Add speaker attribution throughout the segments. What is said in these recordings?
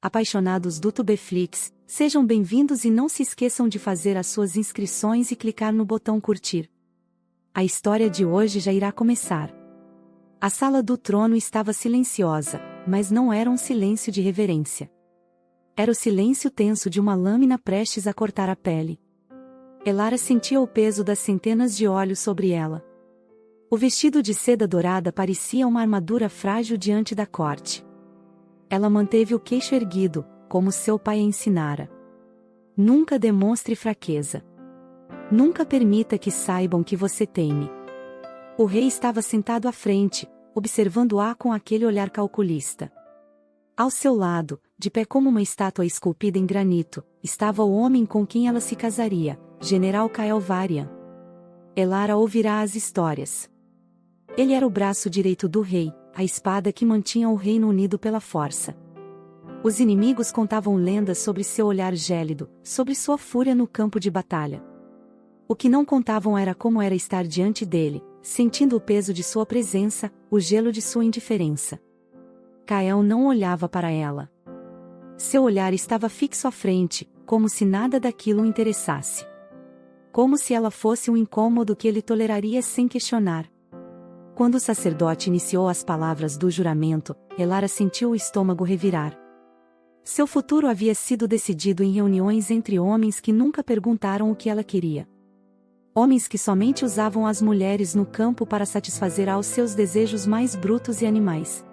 Speaker 1: Apaixonados do Tubeflix, sejam bem-vindos e não se esqueçam de fazer as suas inscrições e clicar no botão curtir. A história de hoje já irá começar. A sala do trono estava silenciosa, mas não era um silêncio de reverência. Era o silêncio tenso de uma lâmina prestes a cortar a pele. Elara sentia o peso das centenas de olhos sobre ela. O vestido de seda dourada parecia uma armadura frágil diante da corte. Ela manteve o queixo erguido, como seu pai a ensinara. Nunca demonstre fraqueza. Nunca permita que saibam que você teme. O rei estava sentado à frente, observando-a com aquele olhar calculista. Ao seu lado, de pé como uma estátua esculpida em granito, estava o homem com quem ela se casaria, General Kael Varian. Elara ouvirá as histórias. Ele era o braço direito do rei, a espada que mantinha o reino unido pela força. Os inimigos contavam lendas sobre seu olhar gélido, sobre sua fúria no campo de batalha. O que não contavam era como era estar diante dele, sentindo o peso de sua presença, o gelo de sua indiferença. Kael não olhava para ela. Seu olhar estava fixo à frente, como se nada daquilo o interessasse. Como se ela fosse um incômodo que ele toleraria sem questionar. Quando o sacerdote iniciou as palavras do juramento, Elara sentiu o estômago revirar. Seu futuro havia sido decidido em reuniões entre homens que nunca perguntaram o que ela queria. Homens que somente usavam as mulheres no campo para satisfazer aos seus desejos mais brutos e animais.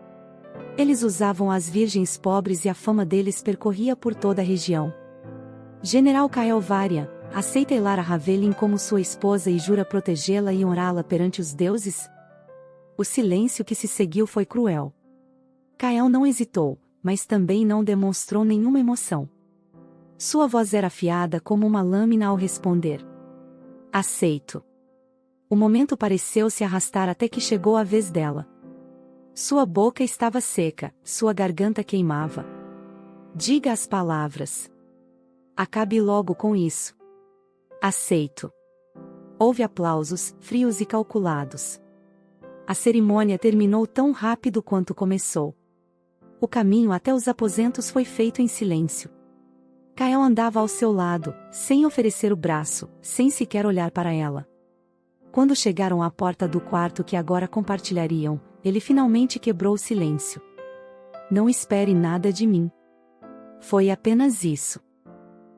Speaker 1: Eles usavam as virgens pobres e a fama deles percorria por toda a região. General Kael Varian, aceita Elara Havelin como sua esposa e jura protegê-la e honrá-la perante os deuses? O silêncio que se seguiu foi cruel. Kael não hesitou, mas também não demonstrou nenhuma emoção. Sua voz era afiada como uma lâmina ao responder. Aceito. O momento pareceu se arrastar até que chegou a vez dela. Sua boca estava seca, sua garganta queimava. Diga as palavras. Acabe logo com isso. Aceito. Houve aplausos, frios e calculados. A cerimônia terminou tão rápido quanto começou. O caminho até os aposentos foi feito em silêncio. Kael andava ao seu lado, sem oferecer o braço, sem sequer olhar para ela. Quando chegaram à porta do quarto que agora compartilhariam, ele finalmente quebrou o silêncio. Não espere nada de mim. Foi apenas isso.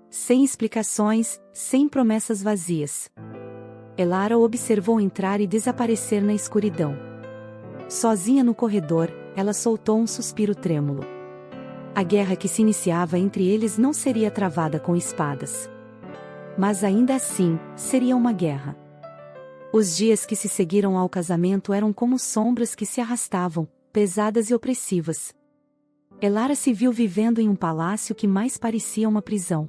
Speaker 1: Sem explicações, sem promessas vazias. Elara o observou entrar e desaparecer na escuridão. Sozinha no corredor, ela soltou um suspiro trêmulo. A guerra que se iniciava entre eles não seria travada com espadas. Mas ainda assim, seria uma guerra. Os dias que se seguiram ao casamento eram como sombras que se arrastavam, pesadas e opressivas. Elara se viu vivendo em um palácio que mais parecia uma prisão.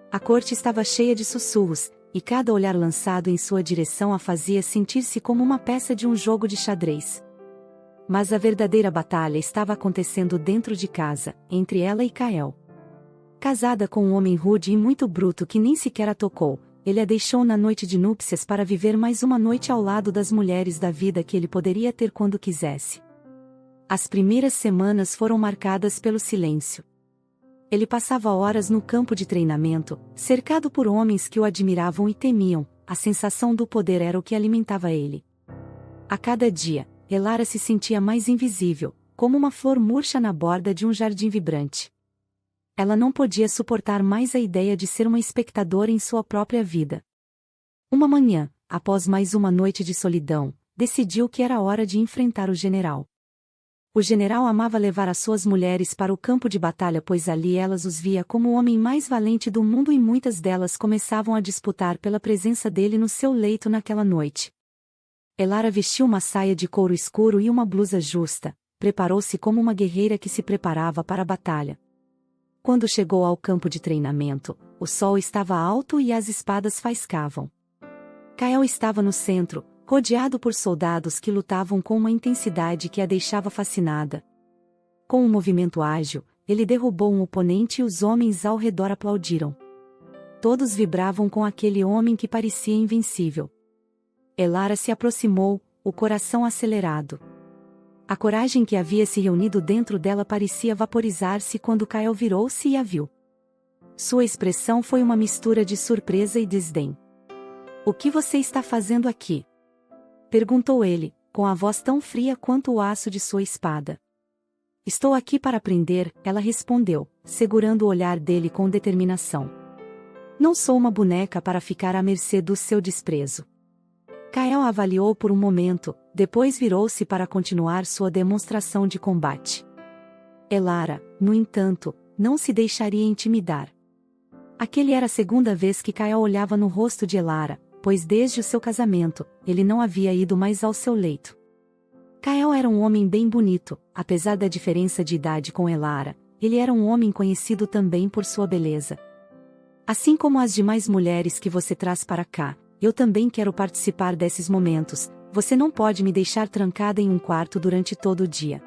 Speaker 1: A corte estava cheia de sussurros, e cada olhar lançado em sua direção a fazia sentir-se como uma peça de um jogo de xadrez. Mas a verdadeira batalha estava acontecendo dentro de casa, entre ela e Kael. Casada com um homem rude e muito bruto que nem sequer a tocou, ele a deixou na noite de núpcias para viver mais uma noite ao lado das mulheres da vida que ele poderia ter quando quisesse. As primeiras semanas foram marcadas pelo silêncio. Ele passava horas no campo de treinamento, cercado por homens que o admiravam e temiam, a sensação do poder era o que alimentava ele. A cada dia, Elara se sentia mais invisível, como uma flor murcha na borda de um jardim vibrante. Ela não podia suportar mais a ideia de ser uma espectadora em sua própria vida. Uma manhã, após mais uma noite de solidão, decidiu que era hora de enfrentar o general. O general amava levar as suas mulheres para o campo de batalha, pois ali elas os via como o homem mais valente do mundo e muitas delas começavam a disputar pela presença dele no seu leito naquela noite. Elara vestiu uma saia de couro escuro e uma blusa justa, preparou-se como uma guerreira que se preparava para a batalha. Quando chegou ao campo de treinamento, o sol estava alto e as espadas faiscavam. Kael estava no centro, rodeado por soldados que lutavam com uma intensidade que a deixava fascinada. Com um movimento ágil, ele derrubou um oponente e os homens ao redor aplaudiram. Todos vibravam com aquele homem que parecia invencível. Elara se aproximou, o coração acelerado. A coragem que havia se reunido dentro dela parecia vaporizar-se quando Kael virou-se e a viu. Sua expressão foi uma mistura de surpresa e desdém. "O que você está fazendo aqui?" perguntou ele, com a voz tão fria quanto o aço de sua espada. "Estou aqui para aprender", ela respondeu, segurando o olhar dele com determinação. "Não sou uma boneca para ficar à mercê do seu desprezo." Kael a avaliou por um momento, depois virou-se para continuar sua demonstração de combate. Elara, no entanto, não se deixaria intimidar. Aquele era a segunda vez que Kael olhava no rosto de Elara, pois desde o seu casamento, ele não havia ido mais ao seu leito. Kael era um homem bem bonito, apesar da diferença de idade com Elara, ele era um homem conhecido também por sua beleza. "Assim como as demais mulheres que você traz para cá, eu também quero participar desses momentos, você não pode me deixar trancada em um quarto durante todo o dia.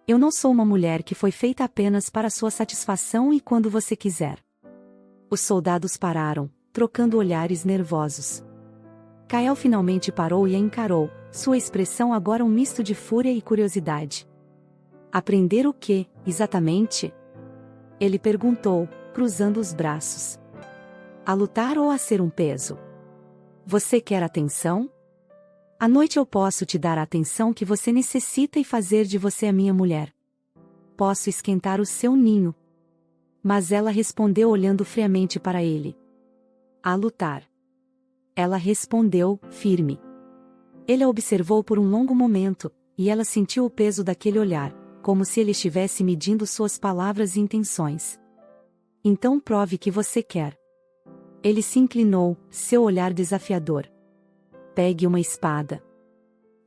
Speaker 1: Eu não sou uma mulher que foi feita apenas para sua satisfação e quando você quiser." Os soldados pararam, trocando olhares nervosos. Kael finalmente parou e a encarou, sua expressão agora um misto de fúria e curiosidade. "Aprender o quê, exatamente?" ele perguntou, cruzando os braços. "A lutar ou a ser um peso? Você quer atenção? À noite eu posso te dar a atenção que você necessita e fazer de você a minha mulher. Posso esquentar o seu ninho." Mas ela respondeu olhando friamente para ele. "A lutar." Ela respondeu, firme. Ele a observou por um longo momento, e ela sentiu o peso daquele olhar, como se ele estivesse medindo suas palavras e intenções. "Então prove que você quer." Ele se inclinou, seu olhar desafiador. "Pegue uma espada."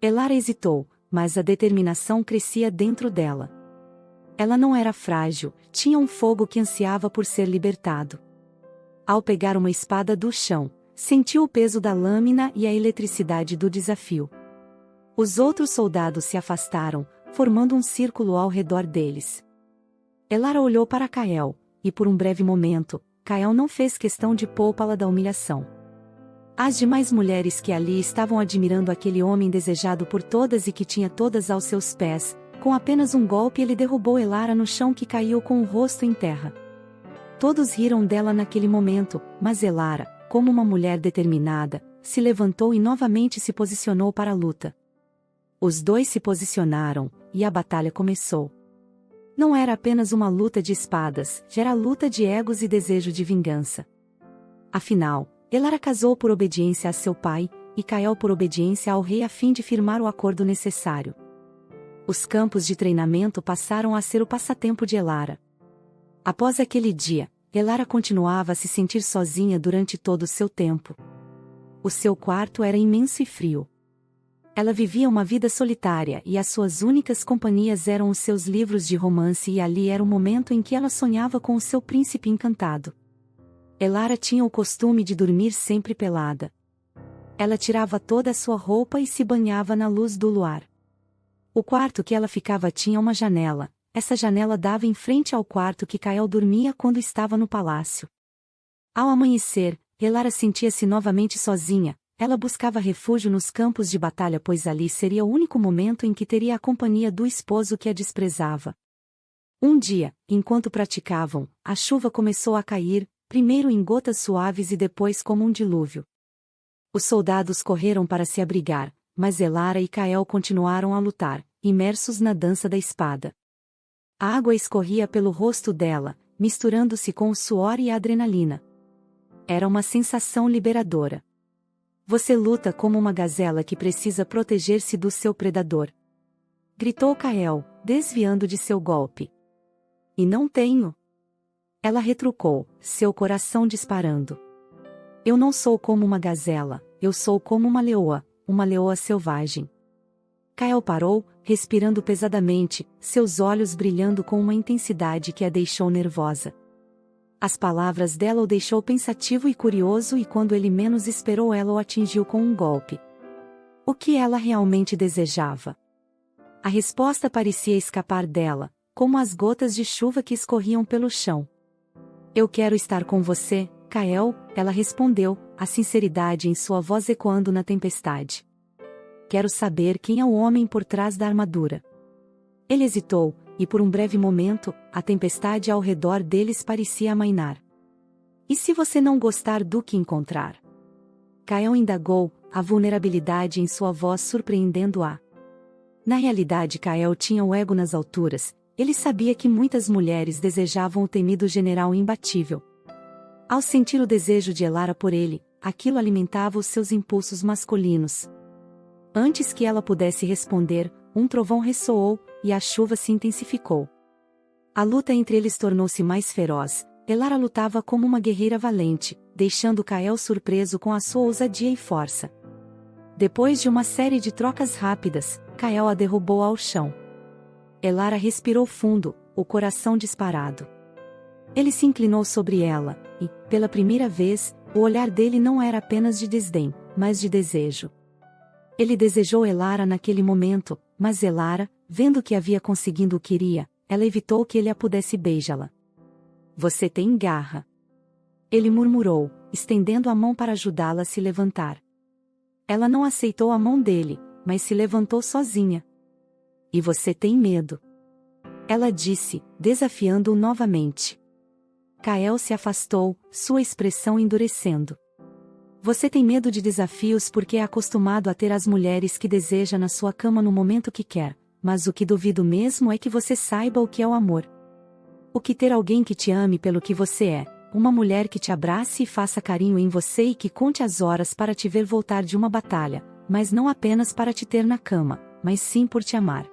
Speaker 1: Elara hesitou, mas a determinação crescia dentro dela. Ela não era frágil, tinha um fogo que ansiava por ser libertado. Ao pegar uma espada do chão, sentiu o peso da lâmina e a eletricidade do desafio. Os outros soldados se afastaram, formando um círculo ao redor deles. Elara olhou para Kael, e por um breve momento, Kael não fez questão de poupá-la da humilhação. As demais mulheres que ali estavam admirando aquele homem desejado por todas e que tinha todas aos seus pés, com apenas um golpe ele derrubou Elara no chão que caiu com o rosto em terra. Todos riram dela naquele momento, mas Elara, como uma mulher determinada, se levantou e novamente se posicionou para a luta. Os dois se posicionaram, e a batalha começou. Não era apenas uma luta de espadas, já era luta de egos e desejo de vingança. Afinal, Elara casou por obediência a seu pai, e Kael por obediência ao rei a fim de firmar o acordo necessário. Os campos de treinamento passaram a ser o passatempo de Elara. Após aquele dia, Elara continuava a se sentir sozinha durante todo o seu tempo. O seu quarto era imenso e frio. Ela vivia uma vida solitária e as suas únicas companhias eram os seus livros de romance e ali era o momento em que ela sonhava com o seu príncipe encantado. Elara tinha o costume de dormir sempre pelada. Ela tirava toda a sua roupa e se banhava na luz do luar. O quarto que ela ficava tinha uma janela, essa janela dava em frente ao quarto que Kael dormia quando estava no palácio. Ao amanhecer, Elara sentia-se novamente sozinha. Ela buscava refúgio nos campos de batalha pois ali seria o único momento em que teria a companhia do esposo que a desprezava. Um dia, enquanto praticavam, a chuva começou a cair, primeiro em gotas suaves e depois como um dilúvio. Os soldados correram para se abrigar, mas Elara e Kael continuaram a lutar, imersos na dança da espada. A água escorria pelo rosto dela, misturando-se com o suor e a adrenalina. Era uma sensação liberadora. Você luta como uma gazela que precisa proteger-se do seu predador. Gritou Kael, desviando de seu golpe. E não tenho. Ela retrucou, seu coração disparando. Eu não sou como uma gazela, eu sou como uma leoa selvagem. Kael parou, respirando pesadamente, seus olhos brilhando com uma intensidade que a deixou nervosa. As palavras dela o deixou pensativo e curioso e quando ele menos esperou ela o atingiu com um golpe. O que ela realmente desejava? A resposta parecia escapar dela, como as gotas de chuva que escorriam pelo chão. Eu quero estar com você, Kael, ela respondeu, a sinceridade em sua voz ecoando na tempestade. Quero saber quem é o homem por trás da armadura. Ele hesitou, e por um breve momento, a tempestade ao redor deles parecia amainar. E se você não gostar do que encontrar? Kael indagou, a vulnerabilidade em sua voz surpreendendo-a. Na realidade, Kael tinha o ego nas alturas. Ele sabia que muitas mulheres desejavam o temido general imbatível. Ao sentir o desejo de Elara por ele, aquilo alimentava os seus impulsos masculinos. Antes que ela pudesse responder, um trovão ressoou, e a chuva se intensificou. A luta entre eles tornou-se mais feroz. Elara lutava como uma guerreira valente, deixando Kael surpreso com a sua ousadia e força. Depois de uma série de trocas rápidas, Kael a derrubou ao chão. Elara respirou fundo, o coração disparado. Ele se inclinou sobre ela, e, pela primeira vez, o olhar dele não era apenas de desdém, mas de desejo. Ele desejou Elara naquele momento, mas Elara, vendo que havia conseguido o que queria, ela evitou que ele a pudesse beijá-la. Você tem garra. Ele murmurou, estendendo a mão para ajudá-la a se levantar. Ela não aceitou a mão dele, mas se levantou sozinha. E você tem medo. Ela disse, desafiando-o novamente. Kael se afastou, sua expressão endurecendo. Você tem medo de desafios porque é acostumado a ter as mulheres que deseja na sua cama no momento que quer, mas o que duvido mesmo é que você saiba o que é o amor. O que ter alguém que te ame pelo que você é, uma mulher que te abrace e faça carinho em você e que conte as horas para te ver voltar de uma batalha, mas não apenas para te ter na cama, mas sim por te amar.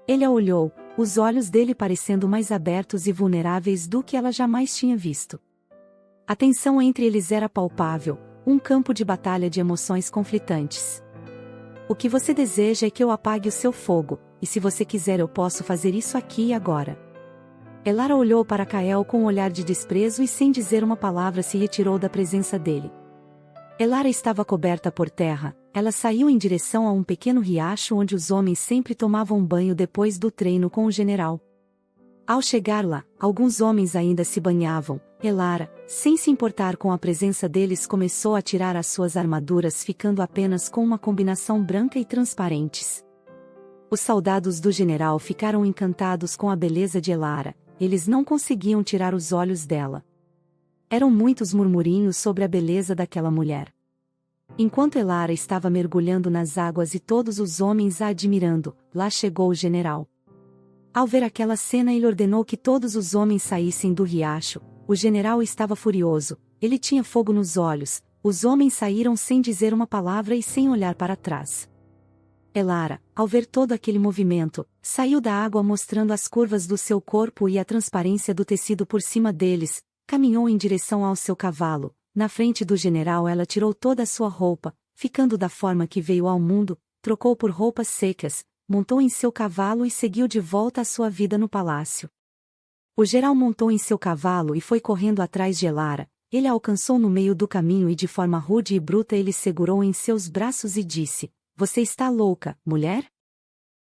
Speaker 1: Ele a olhou, os olhos dele parecendo mais abertos e vulneráveis do que ela jamais tinha visto. A tensão entre eles era palpável, um campo de batalha de emoções conflitantes. O que você deseja é que eu apague o seu fogo, e se você quiser eu posso fazer isso aqui e agora. Elara olhou para Kael com um olhar de desprezo e sem dizer uma palavra se retirou da presença dele. Elara estava coberta por terra, ela saiu em direção a um pequeno riacho onde os homens sempre tomavam banho depois do treino com o general. Ao chegar lá, alguns homens ainda se banhavam. Elara, sem se importar com a presença deles, começou a tirar as suas armaduras, ficando apenas com uma combinação branca e transparentes. Os soldados do general ficaram encantados com a beleza de Elara, eles não conseguiam tirar os olhos dela. Eram muitos murmurinhos sobre a beleza daquela mulher. Enquanto Elara estava mergulhando nas águas e todos os homens a admirando, lá chegou o general. Ao ver aquela cena, ele ordenou que todos os homens saíssem do riacho. O general estava furioso, ele tinha fogo nos olhos. Os homens saíram sem dizer uma palavra e sem olhar para trás. Elara, ao ver todo aquele movimento, saiu da água mostrando as curvas do seu corpo e a transparência do tecido por cima deles, caminhou em direção ao seu cavalo. Na frente do general ela tirou toda a sua roupa, ficando da forma que veio ao mundo, trocou por roupas secas, montou em seu cavalo e seguiu de volta à sua vida no palácio. O general montou em seu cavalo e foi correndo atrás de Elara. Ele a alcançou no meio do caminho e de forma rude e bruta ele segurou em seus braços e disse: Você está louca, mulher?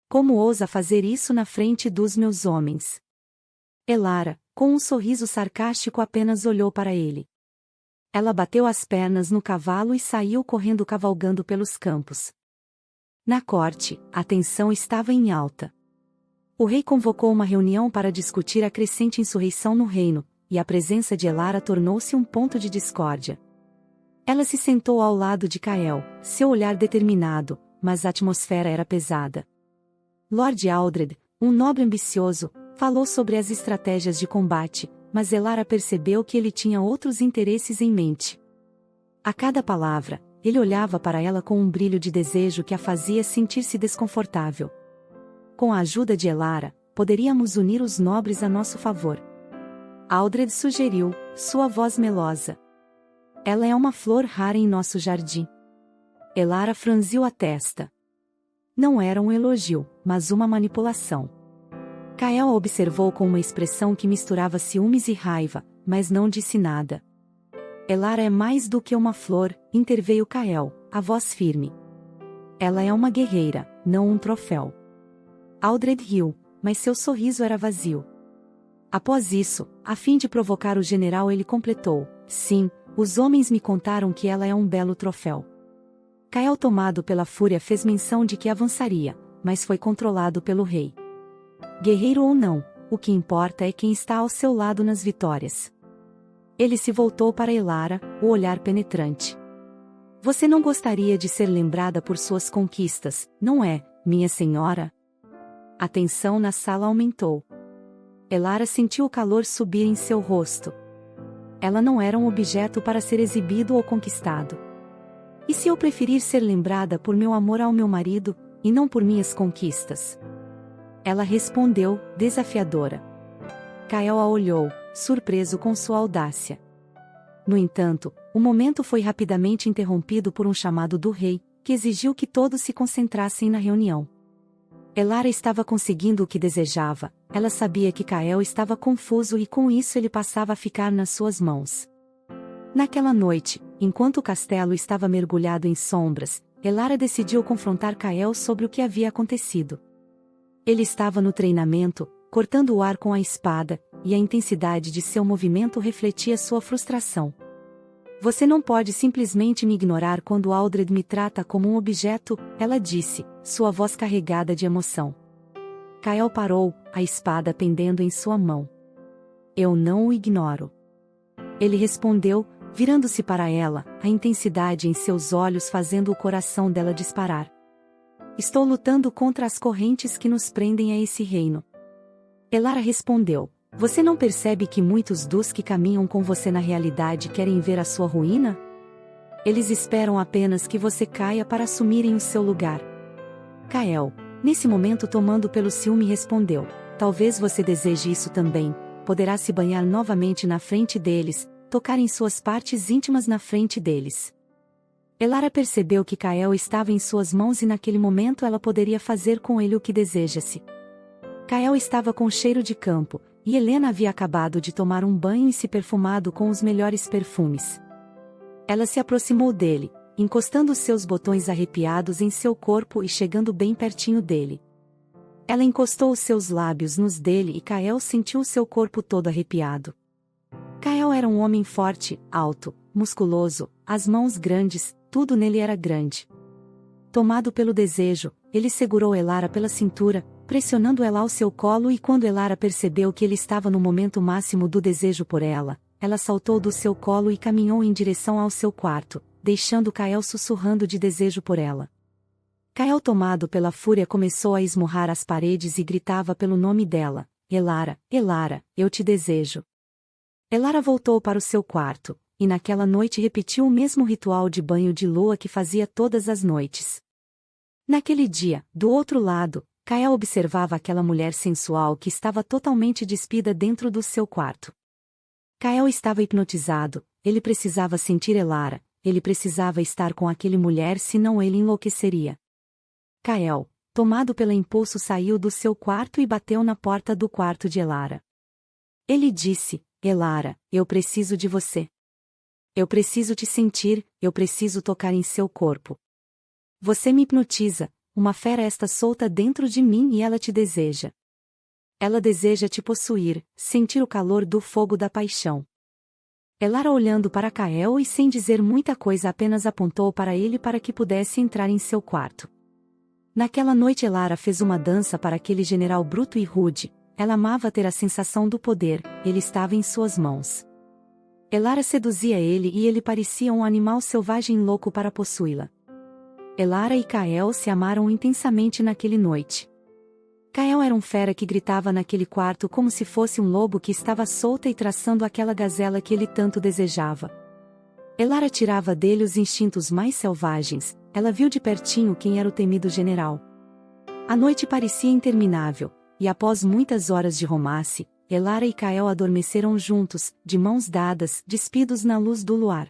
Speaker 1: Como ousa fazer isso na frente dos meus homens? Elara, com um sorriso sarcástico, apenas olhou para ele. Ela bateu as pernas no cavalo e saiu correndo cavalgando pelos campos. Na corte, a tensão estava em alta. O rei convocou uma reunião para discutir a crescente insurreição no reino, e a presença de Elara tornou-se um ponto de discórdia. Ela se sentou ao lado de Kael, seu olhar determinado, mas a atmosfera era pesada. Lord Aldred, um nobre ambicioso, falou sobre as estratégias de combate, mas Elara percebeu que ele tinha outros interesses em mente. A cada palavra, ele olhava para ela com um brilho de desejo que a fazia sentir-se desconfortável. Com a ajuda de Elara, poderíamos unir os nobres a nosso favor. Aldred sugeriu, sua voz melosa. Ela é uma flor rara em nosso jardim. Elara franziu a testa. Não era um elogio, mas uma manipulação. Kael a observou com uma expressão que misturava ciúmes e raiva, mas não disse nada. Elara é mais do que uma flor, interveio Kael, a voz firme. Ela é uma guerreira, não um troféu. Aldred riu, mas seu sorriso era vazio. Após isso, a fim de provocar o general, ele completou: Sim, os homens me contaram que ela é um belo troféu. Kael, tomado pela fúria, fez menção de que avançaria, mas foi controlado pelo rei. Guerreiro ou não, o que importa é quem está ao seu lado nas vitórias. Ele se voltou para Elara, o olhar penetrante. Você não gostaria de ser lembrada por suas conquistas, não é, minha senhora? A tensão na sala aumentou. Elara sentiu o calor subir em seu rosto. Ela não era um objeto para ser exibido ou conquistado. E se eu preferir ser lembrada por meu amor ao meu marido, e não por minhas conquistas? Ela respondeu, desafiadora. Kael a olhou, surpreso com sua audácia. No entanto, o momento foi rapidamente interrompido por um chamado do rei, que exigiu que todos se concentrassem na reunião. Elara estava conseguindo o que desejava, ela sabia que Kael estava confuso e com isso ele passava a ficar nas suas mãos. Naquela noite, enquanto o castelo estava mergulhado em sombras, Elara decidiu confrontar Kael sobre o que havia acontecido. Ele estava no treinamento, cortando o ar com a espada, e a intensidade de seu movimento refletia sua frustração. Você não pode simplesmente me ignorar quando Aldred me trata como um objeto, ela disse, sua voz carregada de emoção. Kael parou, a espada pendendo em sua mão. Eu não o ignoro. Ele respondeu, virando-se para ela, a intensidade em seus olhos fazendo o coração dela disparar. Estou lutando contra as correntes que nos prendem a esse reino. Elara respondeu. Você não percebe que muitos dos que caminham com você na realidade querem ver a sua ruína? Eles esperam apenas que você caia para assumirem o seu lugar. Kael, nesse momento tomando pelo ciúme respondeu, talvez você deseje isso também, poderá se banhar novamente na frente deles, tocar em suas partes íntimas na frente deles. Elara percebeu que Kael estava em suas mãos e naquele momento ela poderia fazer com ele o que desejasse. Kael estava com cheiro de campo, e Helena havia acabado de tomar um banho e se perfumado com os melhores perfumes. Ela se aproximou dele, encostando seus botões arrepiados em seu corpo e chegando bem pertinho dele. Ela encostou os seus lábios nos dele e Kael sentiu seu corpo todo arrepiado. Kael era um homem forte, alto, musculoso, as mãos grandes, tudo nele era grande. Tomado pelo desejo, ele segurou Elara pela cintura, pressionando ela ao seu colo e quando Elara percebeu que ele estava no momento máximo do desejo por ela, ela saltou do seu colo e caminhou em direção ao seu quarto, deixando Kael sussurrando de desejo por ela. Kael tomado pela fúria começou a esmurrar as paredes e gritava pelo nome dela, Elara, Elara, eu te desejo. Elara voltou para o seu quarto, e naquela noite repetiu o mesmo ritual de banho de lua que fazia todas as noites. Naquele dia, do outro lado, Kael observava aquela mulher sensual que estava totalmente despida dentro do seu quarto. Kael estava hipnotizado, ele precisava sentir Elara, ele precisava estar com aquela mulher senão ele enlouqueceria. Kael, tomado pelo impulso saiu do seu quarto e bateu na porta do quarto de Elara. Ele disse, Elara, eu preciso de você. Eu preciso te sentir, eu preciso tocar em seu corpo. Você me hipnotiza. Uma fera está solta dentro de mim e ela te deseja. Ela deseja te possuir, sentir o calor do fogo da paixão. Elara olhando para Kael e sem dizer muita coisa apenas apontou para ele para que pudesse entrar em seu quarto. Naquela noite Elara fez uma dança para aquele general bruto e rude, ela amava ter a sensação do poder, ele estava em suas mãos. Elara seduzia ele e ele parecia um animal selvagem louco para possuí-la. Elara e Kael se amaram intensamente naquela noite. Kael era um fera que gritava naquele quarto como se fosse um lobo que estava solta e traçando aquela gazela que ele tanto desejava. Elara tirava dele os instintos mais selvagens, ela viu de pertinho quem era o temido general. A noite parecia interminável, e após muitas horas de romance, Elara e Kael adormeceram juntos, de mãos dadas, despidos na luz do luar.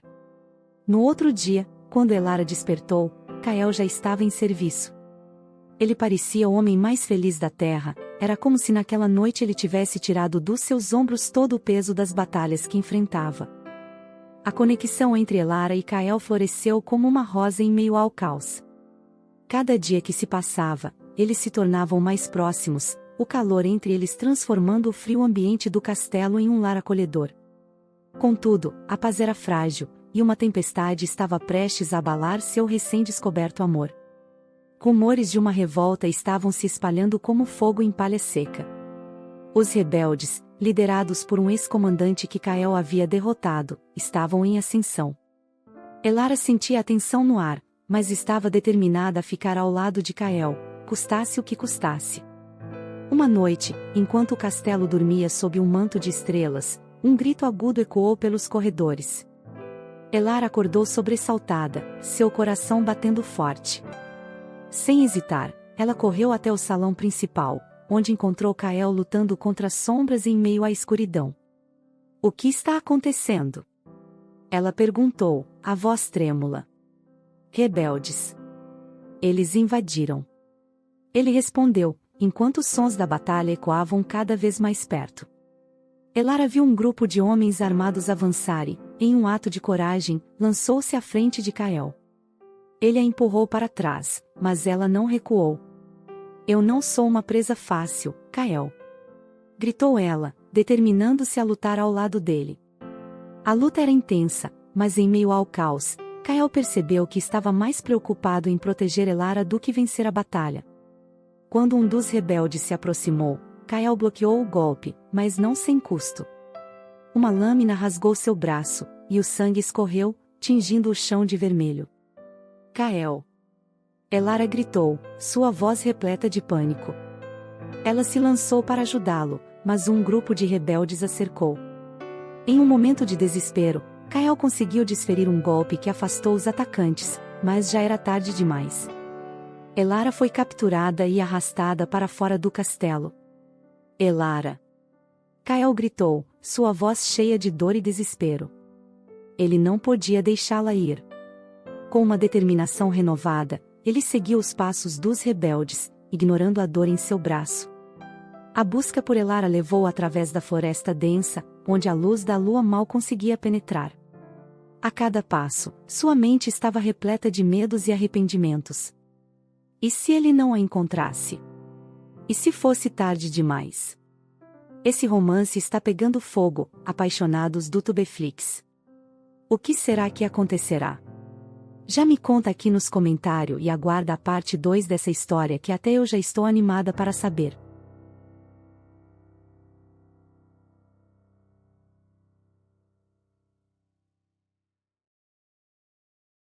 Speaker 1: No outro dia, quando Elara despertou, Kael já estava em serviço. Ele parecia o homem mais feliz da terra, era como se naquela noite ele tivesse tirado dos seus ombros todo o peso das batalhas que enfrentava. A conexão entre Elara e Kael floresceu como uma rosa em meio ao caos. Cada dia que se passava, eles se tornavam mais próximos, o calor entre eles transformando o frio ambiente do castelo em um lar acolhedor. Contudo, a paz era frágil, e uma tempestade estava prestes a abalar seu recém-descoberto amor. Rumores de uma revolta estavam se espalhando como fogo em palha seca. Os rebeldes, liderados por um ex-comandante que Kael havia derrotado, estavam em ascensão. Elara sentia a tensão no ar, mas estava determinada a ficar ao lado de Kael, custasse o que custasse. Uma noite, enquanto o castelo dormia sob um manto de estrelas, um grito agudo ecoou pelos corredores. Elara acordou sobressaltada, seu coração batendo forte. Sem hesitar, ela correu até o salão principal, onde encontrou Kael lutando contra sombras em meio à escuridão. O que está acontecendo? Ela perguntou, a voz trêmula. Rebeldes. Eles invadiram. Ele respondeu, enquanto os sons da batalha ecoavam cada vez mais perto. Elara viu um grupo de homens armados avançar e, em um ato de coragem, lançou-se à frente de Kael. Ele a empurrou para trás, mas ela não recuou. Eu não sou uma presa fácil, Kael. Gritou ela, determinando-se a lutar ao lado dele. A luta era intensa, mas em meio ao caos, Kael percebeu que estava mais preocupado em proteger Elara do que vencer a batalha. Quando um dos rebeldes se aproximou, Kael bloqueou o golpe, mas não sem custo. Uma lâmina rasgou seu braço, e o sangue escorreu, tingindo o chão de vermelho. Kael. Elara gritou, sua voz repleta de pânico. Ela se lançou para ajudá-lo, mas um grupo de rebeldes a cercou. Em um momento de desespero, Kael conseguiu desferir um golpe que afastou os atacantes, mas já era tarde demais. Elara foi capturada e arrastada para fora do castelo. Elara. Kael gritou, sua voz cheia de dor e desespero. Ele não podia deixá-la ir. Com uma determinação renovada, ele seguiu os passos dos rebeldes, ignorando a dor em seu braço. A busca por Elara levou através da floresta densa, onde a luz da lua mal conseguia penetrar. A cada passo, sua mente estava repleta de medos e arrependimentos. E se ele não a encontrasse? E se fosse tarde demais? Esse romance está pegando fogo, apaixonados do Tubeflix. O que será que acontecerá? Já me conta aqui nos comentários e aguarda a parte 2 dessa história que até eu já estou animada para saber.